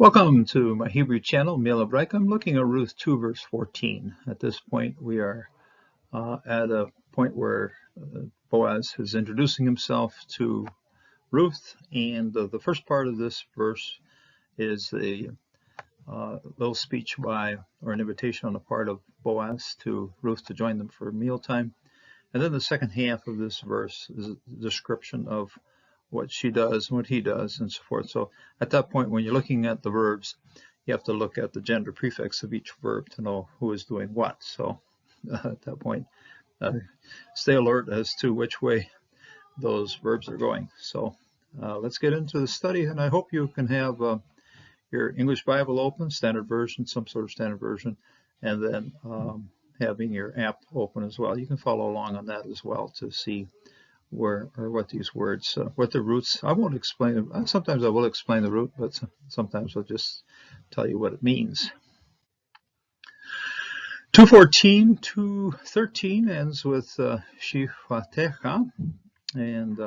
Welcome to my Hebrew channel, Meal of Break. I'm looking at Ruth 2, verse 14. At this point, we are at a point where Boaz is introducing himself to Ruth, and the first part of this verse is a little speech or an invitation on the part of Boaz to Ruth to join them for mealtime. And then the second half of this verse is a description of what she does, what he does, and so forth. So at that point, when you're looking at the verbs, you have to look at the gender prefix of each verb to know who is doing what. So at that point, stay alert as to which way those verbs are going. So let's get into the study, and I hope you can have your English Bible open, standard version, some sort of standard version, and then having your app open as well. You can follow along on that as well to see what these words, what the roots. I won't explain them. Sometimes I will explain the root, but sometimes I'll just tell you what it means. 2:14 to 13 ends with Shifatecha, and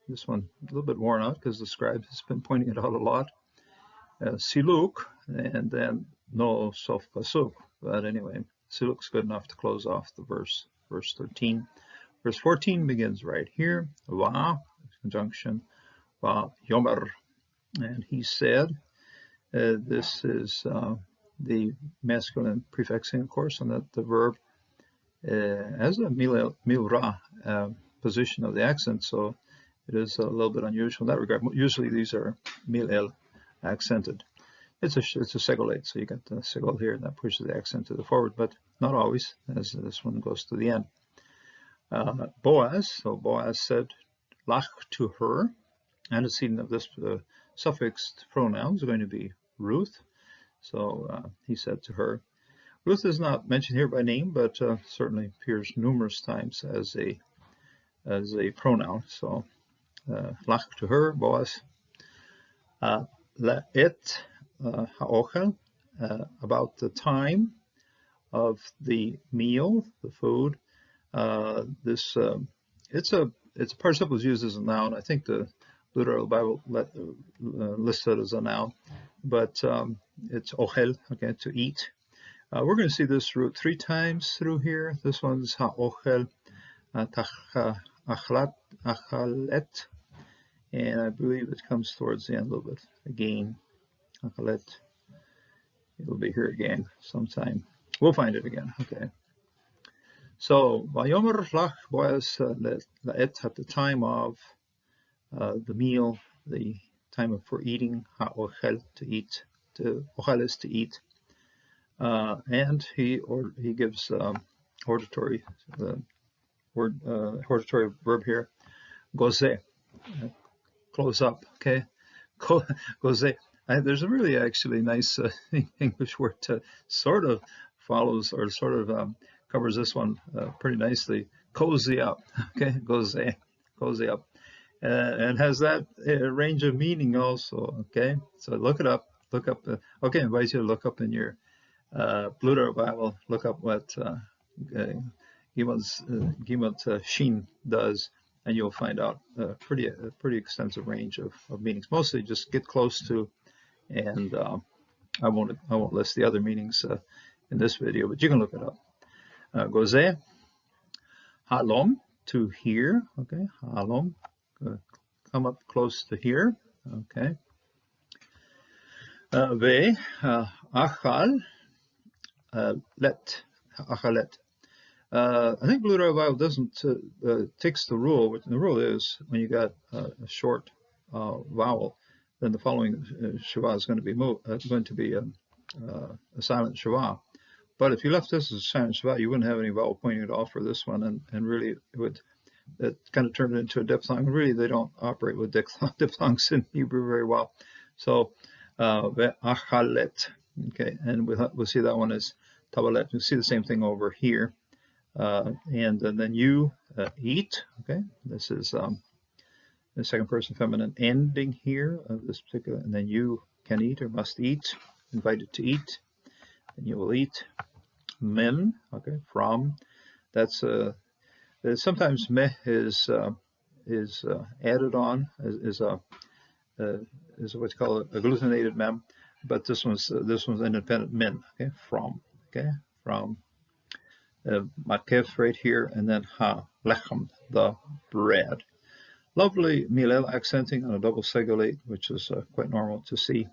this one a little bit worn out because the scribe has been pointing it out a lot. Siluk, and then no sof pasuk. But anyway, Siluk's good enough to close off the verse 13. Verse 14 begins right here. Va, conjunction, va yomer. And he said, this is the masculine prefixing, of course, and that the verb has a milra position of the accent, so it is a little bit unusual in that regard. Usually these are milel accented. It's a segolate, so you got the segol here, and that pushes the accent to the forward, but not always, as this one goes to the end. Boaz, so Boaz said, lach to her, antecedent of this suffixed pronoun is going to be Ruth. So he said to her. Ruth is not mentioned here by name, but certainly appears numerous times as a pronoun. So lach to her, Boaz. La'et ha'ochel, about the time of the meal, the food. It's a participle is used as a noun. I think the literal Bible lists it as a noun, but it's ochel, okay, to eat. We're going to see this root 3 times through here. This one's ha'ochel, achalet, and I believe it comes towards the end a little bit again. Achalet, it'll be here again sometime. We'll find it again, okay. So, Vayomer lach Boaz la'et, at the time of the meal, the time for eating, ha'ochel, to eat, ochel is to eat, and he gives hortatory verb here, gozeh, close up, okay, gozeh. There's a really actually nice English word to sort of follows or sort of covers this one pretty nicely. Cozy up, okay, gozeh, cozy up, and has that range of meaning also, okay. So look it up, okay, I invite you to look up in your Blue Letter Bible, look up what Gimot Shin does, and you'll find out a pretty extensive range of meanings. Mostly just get close to, and I won't list the other meanings in this video, but you can look it up. Gozeh, halom, to hear, okay, halom, come up close to here, okay. Ve, achal, let, achalet. I think Blue Letter Bible doesn't takes the rule, but the rule is when you got a short vowel, then the following shava is going to be a silent shava. But if you left this as a silent shava, you wouldn't have any vowel pointing at all for this one, and really it kind of turned it into a diphthong. Really, they don't operate with diphthongs in Hebrew very well. So achalet, okay, and we'll see that one as tabalet. You'll see the same thing over here, and then you eat. Okay, this is the second person feminine ending here of this particular, and then you can eat or must eat, invited to eat, and you will eat. Men, okay, from, that's sometimes meh is added on, is what's called a agglutinated mem. but this one's independent min. Okay, from. Okay, from. Makef right here, and then ha lechem, the bread. Lovely milel accenting on a double segolate, which is quite normal to see.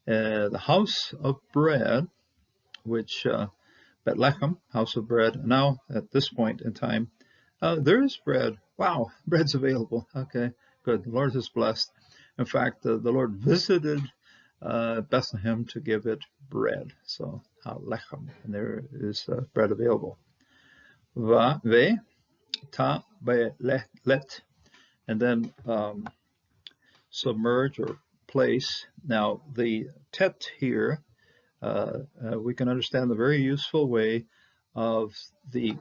The house of bread, which Bethlehem, house of bread. Now, at this point in time, there is bread. Wow, bread's available. Okay, good. The Lord is blessed. In fact, the Lord visited Bethlehem to give it bread. So, lechem, and there is bread available. Va, ve, ta, be, let, and then submerge or place. Now, the tet here, we can understand the very useful way of the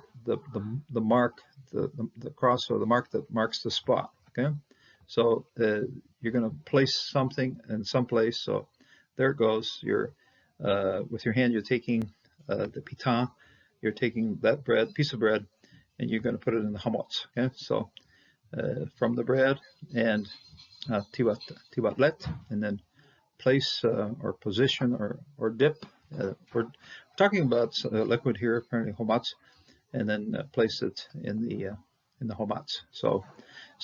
mark, the cross or the mark that marks the spot. Okay, so you're going to place something in some place. So there it goes. You're with your hand, you're taking the pita, you're taking that bread, piece of bread, and you're going to put it in the hamotz. Okay, so from the bread and tiwatlet, and then place or position or dip. We're talking about liquid here, apparently homatz, and then place it in the homatz. So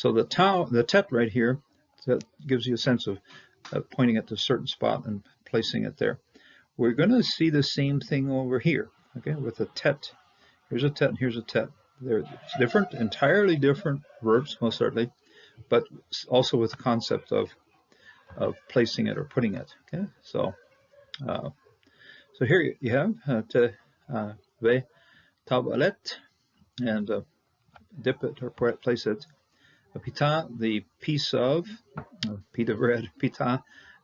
the tet right here, that gives you a sense of pointing at a certain spot and placing it there. We're going to see the same thing over here, okay, with a tet. Here's a tet and here's a tet. They're different, entirely different verbs, most certainly, but also with the concept of placing it or putting it. Okay, so here you have te ve tabalet, and dip it or place it. A pita, the piece of pita bread, pita.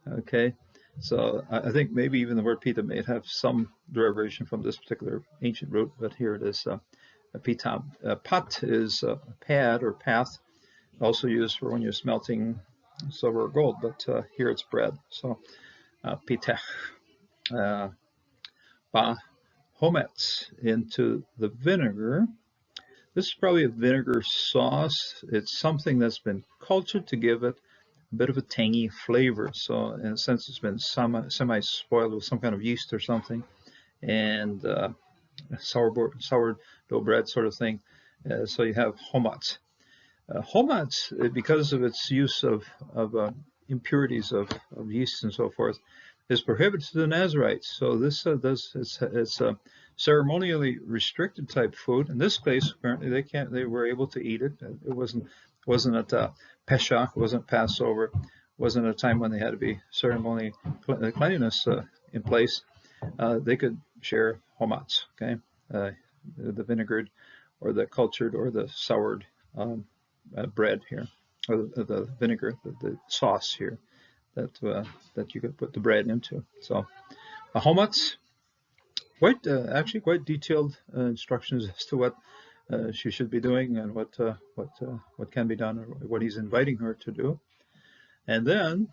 Okay, so I think maybe even the word pita may have some derivation from this particular ancient root, but here it is. A pita. Pat is a pad or path, also used for when you're smelting silver or gold, but here it's bread. So pitech. Ba hometz, into the vinegar. This is probably a vinegar sauce. It's something that's been cultured to give it a bit of a tangy flavor. So in a sense, it's been semi-spoiled with some kind of yeast or something, and sourdough bread sort of thing. So you have homatz. Homatz, because of its use of impurities of yeast and so forth, is prohibited to the Nazarites. So this it's a ceremonially restricted type food. In this case, apparently they were able to eat it. It wasn't at Pesach, wasn't Passover, wasn't a time when they had to be ceremonially cleanliness in place. They could share homatz, okay, the vinegared or the cultured or the soured bread here, or the vinegar, the sauce here that you could put the bread into. So a homatz, actually quite detailed instructions as to what she should be doing and what can be done, or what he's inviting her to do. And then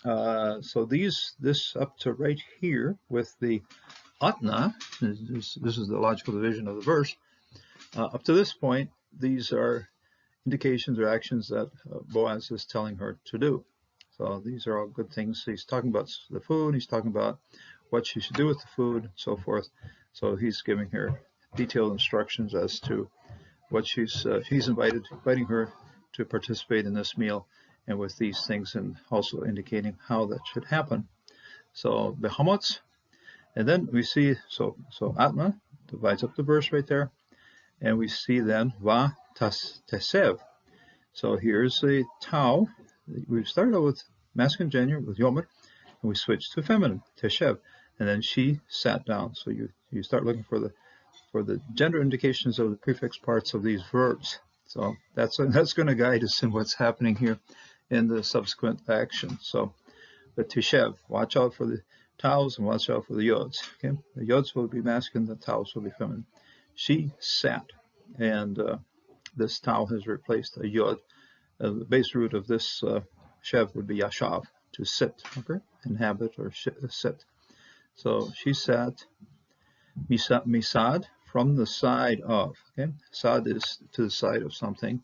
so this up to right here with the atna, this is the logical division of the verse. Up to this point, these are indications or actions that Boaz is telling her to do. So these are all good things. He's talking about the food, he's talking about what she should do with the food, and so forth. So he's giving her detailed instructions as to what he's inviting her to participate in this meal, and with these things, and also indicating how that should happen. So behamotz, and then we see so atma divides up the verse right there, and we see then va tesev. So here's a tau. We've started out with masculine gender with yomer, and we switched to feminine teshev, and then she sat down. So you start looking for the gender indications of the prefix parts of these verbs. So that's going to guide us in what's happening here in the subsequent action. So the teshev, watch out for the taus and watch out for the yods. Okay, the yods will be masculine, the taus will be feminine. She sat, and this tau has replaced a yod. The base root of this shev would be yashav, to sit, okay, inhabit or sit. So she sat, misad, from the side of. Okay, sad is to the side of something.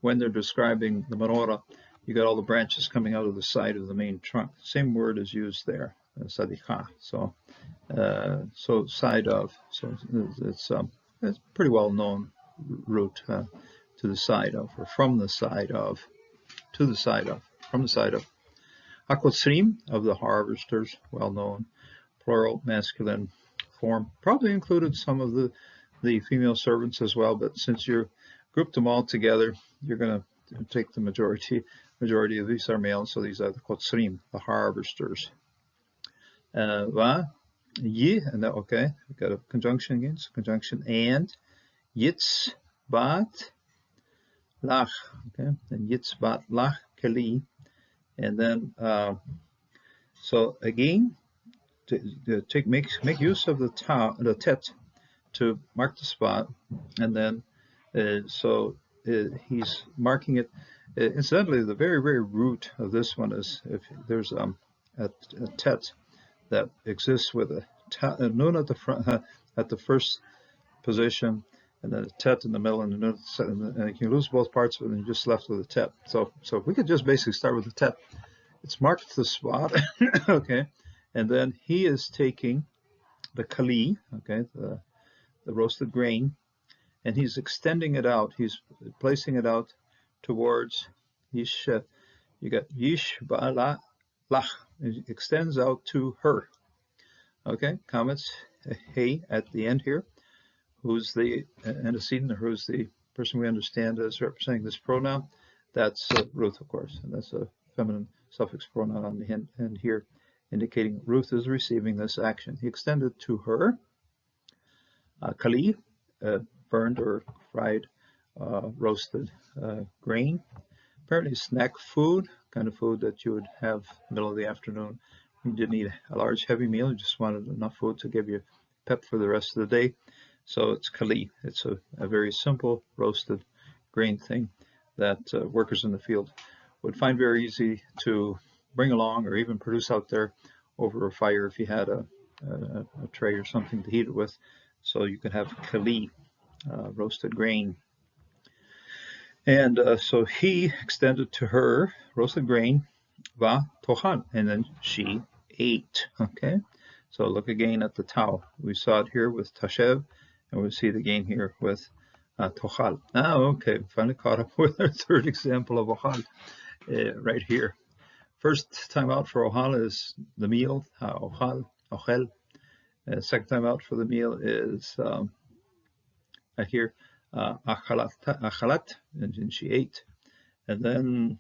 When they're describing the menorah, you got all the branches coming out of the side of the main trunk. Same word is used there. Sadiqa. So side of. So it's a pretty well known root, to the side of, or from the side of, to the side of, from the side of. Akotsrim, of the harvesters, well known, plural masculine form. Probably included some of the female servants as well, but since you grouped them all together, you're going to take the majority of these are male, so these are the kotsrim, the harvesters. Va, yi, and that, okay, we've got a conjunction again, so conjunction and, yitz, bat, lach, okay, and yitz, bat, lach, kali, and then, so again, make use of the tet to mark the spot, and then he's marking it. Incidentally, the very root of this one is if there's a tet that exists with a nun at the front at the first position, and then a tet in the middle, and a nun, and you can lose both parts of it, and you're just left with a tet. So if we could just basically start with the tet, it's marked the spot, okay, and then he is taking the kali, okay, the roasted grain, and he's extending it out. He's placing it out towards yish. You got yish ba'ala lach. It extends out to her. Okay, comments. Hey at the end here. Who's the antecedent, or who's the person we understand as representing this pronoun? That's Ruth, of course, and that's a feminine suffix pronoun on the end here, indicating Ruth is receiving this action. He extended to her. Kali, burned or fried, roasted grain. Apparently snack food, kind of food that you would have middle of the afternoon. You didn't eat a large heavy meal, you just wanted enough food to give you pep for the rest of the day. So it's kali. It's a very simple roasted grain thing that workers in the field would find very easy to bring along or even produce out there over a fire if you had a tray or something to heat it with. So you can have kali, roasted grain. And so he extended to her roasted grain, va tohan, and then she ate. Okay, so look again at the tau. We saw it here with tashev, and we see it again here with tochal. Okay, finally caught up with our third example of ohal right here. First time out for ohal is the meal, ohal, ochel. Second time out for the meal is here, achalat, and she ate, and then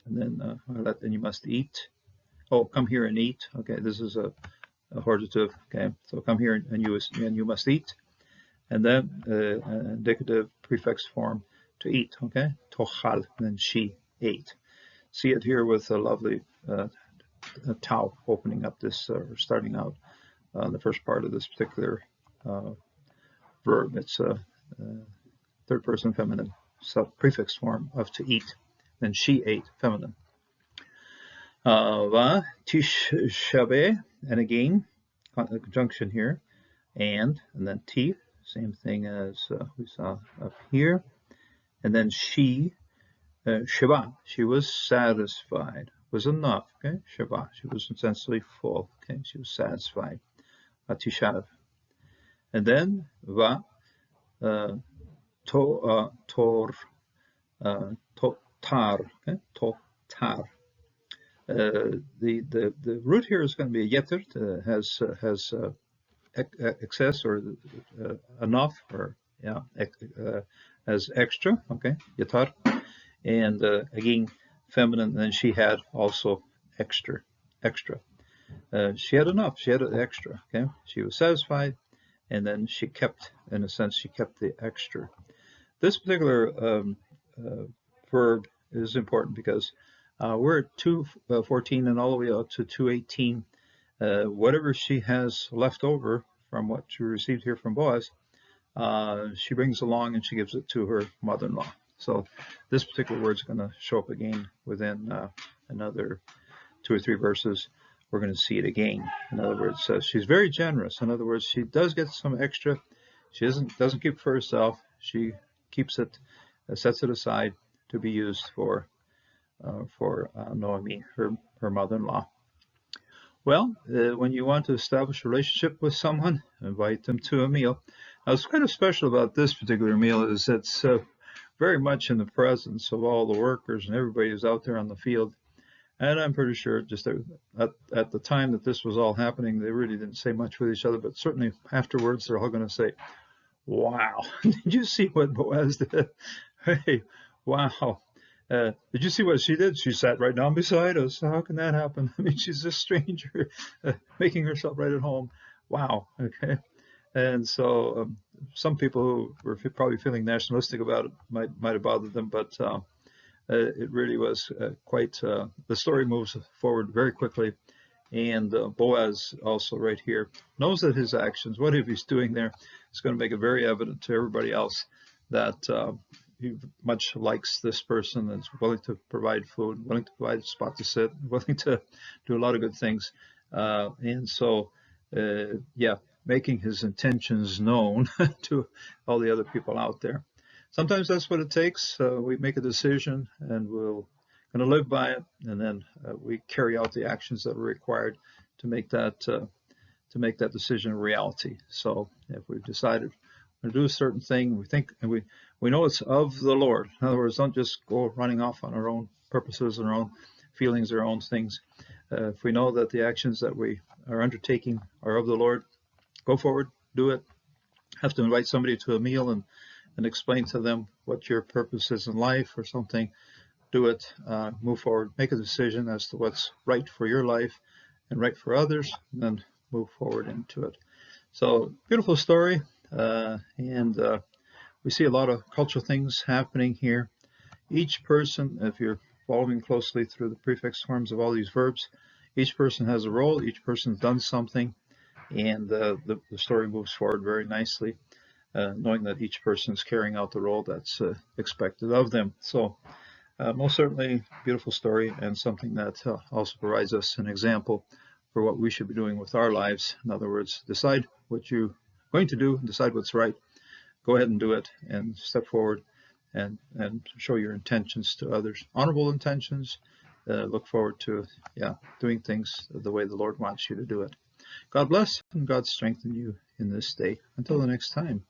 and you must eat. Oh, come here and eat. Okay, this is a hortative. Okay, so come here and you must eat, and then indicative prefix form to eat. Okay, tochal, and then she ate. See it here with a lovely tau opening up this, or starting out the first part of this particular verb. It's a third person feminine prefix form of to eat. Then she ate, feminine. Va tishabe, and again, conjunction here, and then ti, same thing as we saw up here. And then she, shiva, she was satisfied, was enough. Okay, shiva, she was essentially full. Okay, she was satisfied. Tishav. And then va tar, okay, tar. The root here is going to be a yeter, has excess or enough, or yeah, as extra. Okay, yetar, and again feminine. And then she had also extra. She had enough. She had an extra. Okay, she was satisfied, and then she kept, in a sense, she kept the extra. This particular verb is important because we're at 2:14 and all the way up to 2:18. Whatever she has left over from what she received here from Boaz, she brings along and she gives it to her mother-in-law. So this particular word is going to show up again within another 2 or 3 verses. We're going to see it again. In other words, she's very generous. In other words, she does get some extra. She doesn't keep it for herself. She keeps it, sets it aside to be used for Noemi, her mother-in-law. Well, when you want to establish a relationship with someone, invite them to a meal. Now, what's kind of special about this particular meal is it's very much in the presence of all the workers and everybody who's out there on the field. And I'm pretty sure just at the time that this was all happening, they really didn't say much with each other, but certainly afterwards, they're all going to say, wow, did you see what Boaz did? Hey, wow. Did you see what she did? She sat right down beside us. How can that happen? I mean, she's a stranger making herself right at home. Wow. Okay. And so some people who were probably feeling nationalistic about it might have bothered them, but it really was quite. The story moves forward very quickly, and Boaz also right here knows that his actions, what he's doing there, is going to make it very evident to everybody else that he much likes this person and is willing to provide food, willing to provide a spot to sit, willing to do a lot of good things. And so, yeah, making his intentions known to all the other people out there. Sometimes that's what it takes. We make a decision and we'll going to live by it, and then we carry out the actions that are required to make that decision a reality. So if we've decided to do a certain thing, we think and we know it's of the Lord. In other words, don't just go running off on our own purposes and our own feelings, our own things. If we know that the actions that we are undertaking are of the Lord, go forward, do it. Have to invite somebody to a meal and explain to them what your purpose is in life or something. Do it, move forward, make a decision as to what's right for your life and right for others, and then move forward into it. So, beautiful story, and we see a lot of cultural things happening here. Each person, if you're following closely through the prefix forms of all these verbs, each person has a role, each person's done something, and the story moves forward very nicely, knowing that each person is carrying out the role that's expected of them. So, most certainly, beautiful story and something that also provides us an example for what we should be doing with our lives. In other words, decide what you're going to do, decide what's right, go ahead and do it, and step forward and show your intentions to others. Honorable intentions. Look forward to doing things the way the Lord wants you to do it. God bless and God strengthen you in this day. Until the next time.